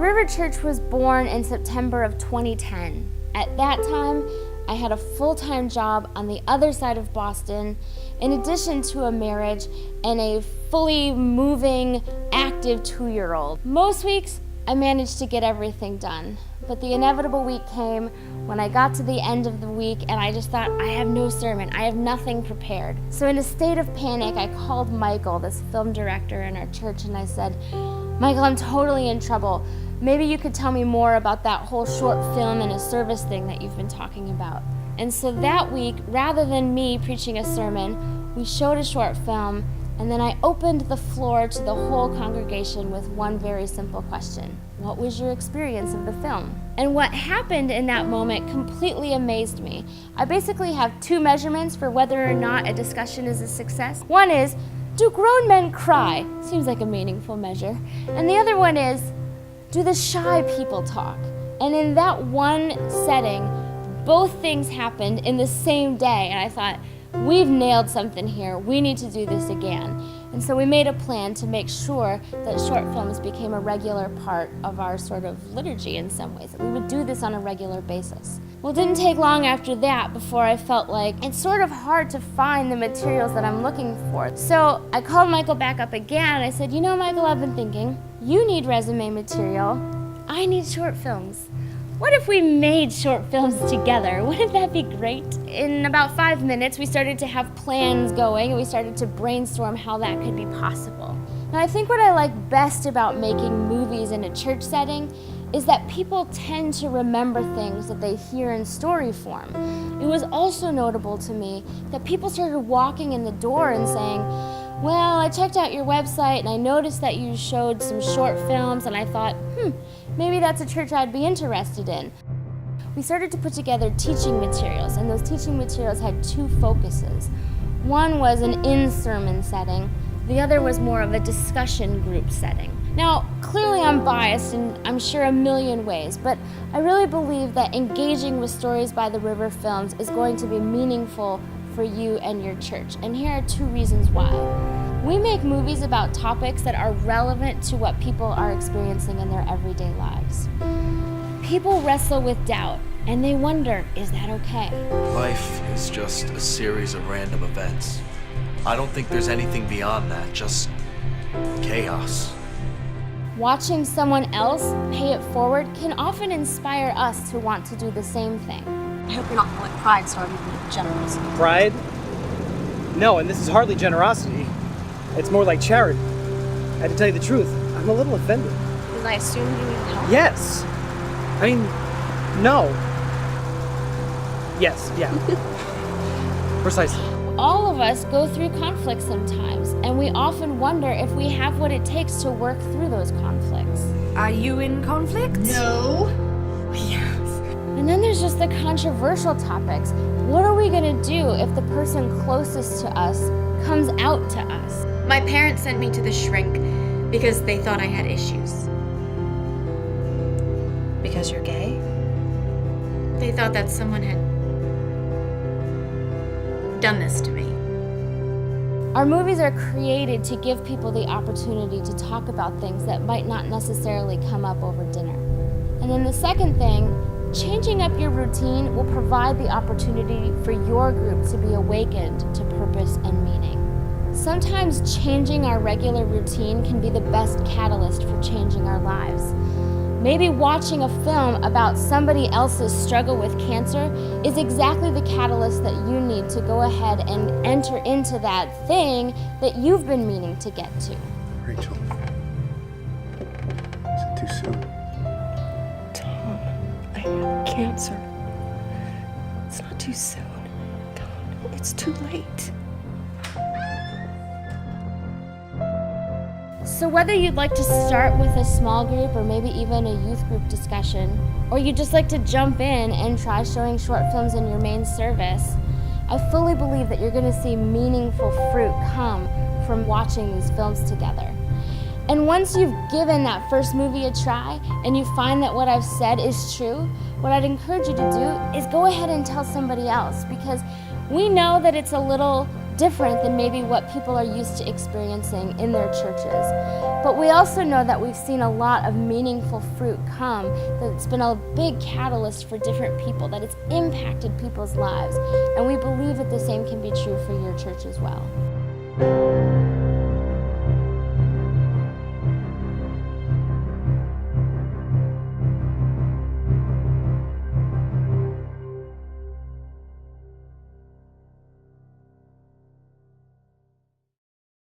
River Church was born in September of 2010. At that time, I had a full-time job on the other side of Boston, in addition to a marriage and a fully moving, active 2-year-old. Most weeks, I managed to get everything done, but the inevitable week came when I got to the end of the week and I just thought, I have no sermon, I have nothing prepared. So in a state of panic, I called Michael, this film director in our church, and I said, Michael, I'm totally in trouble. Maybe you could tell me more about that whole short film and a service thing that you've been talking about. And so that week, rather than me preaching a sermon, we showed a short film, and then I opened the floor to the whole congregation with one very simple question. What was your experience of the film? And what happened in that moment completely amazed me. I basically have 2 measurements for whether or not a discussion is a success. One is, do grown men cry? Seems like a meaningful measure. And the other one is, do the shy people talk? And in that one setting, both things happened in the same day, and I thought, we've nailed something here. We need to do this again. And so we made a plan to make sure that short films became a regular part of our sort of liturgy in some ways, that we would do this on a regular basis. Well, it didn't take long after that before I felt like it's sort of hard to find the materials that I'm looking for. So I called Michael back up again, and I said, you know, Michael, I've been thinking, you need resume material, I need short films. What if we made short films together? Wouldn't that be great? In about 5 minutes, we started to have plans going, and we started to brainstorm how that could be possible. And I think what I like best about making movies in a church setting is that people tend to remember things that they hear in story form. It was also notable to me that people started walking in the door and saying, well, I checked out your website and I noticed that you showed some short films, and I thought, maybe that's a church I'd be interested in. We started to put together teaching materials, and those teaching materials had 2 focuses. One was an in-sermon setting, the other was more of a discussion group setting. Now, clearly I'm biased in I'm sure a million ways, but I really believe that engaging with Stories by the River films is going to be meaningful for you and your church. And here are 2 reasons why. We make movies about topics that are relevant to what people are experiencing in their everyday lives. People wrestle with doubt, and they wonder, is that okay? Life is just a series of random events. I don't think there's anything beyond that, just chaos. Watching someone else pay it forward can often inspire us to want to do the same thing. I hope you're not gonna let pride start eating generosity. Pride? No, and this is hardly generosity. It's more like charity. And to tell you the truth, I'm a little offended. Because I assumed you needed help. Yes. I mean, no. Yes, yeah. Precisely. All of us go through conflict sometimes, and we often wonder if we have what it takes to work through those conflicts. Are you in conflict? No. Yes. And then there's just the controversial topics. What are we gonna do if the person closest to us comes out to us? My parents sent me to the shrink because they thought I had issues. Because you're gay? They thought that someone had done this to me. Our movies are created to give people the opportunity to talk about things that might not necessarily come up over dinner. And then the second thing, changing up your routine will provide the opportunity for your group to be awakened to purpose and meaning. Sometimes changing our regular routine can be the best catalyst for changing our lives. Maybe watching a film about somebody else's struggle with cancer is exactly the catalyst that you need to go ahead and enter into that thing that you've been meaning to get to. Rachel, is it too soon? Tom, I have cancer. It's not too soon. Tom, it's too late. So whether you'd like to start with a small group or maybe even a youth group discussion, or you'd just like to jump in and try showing short films in your main service, I fully believe that you're going to see meaningful fruit come from watching these films together. And once you've given that first movie a try and you find that what I've said is true, what I'd encourage you to do is go ahead and tell somebody else, because we know that it's a little different than maybe what people are used to experiencing in their churches. But we also know that we've seen a lot of meaningful fruit come, that it's been a big catalyst for different people, that it's impacted people's lives. And we believe that the same can be true for your church as well.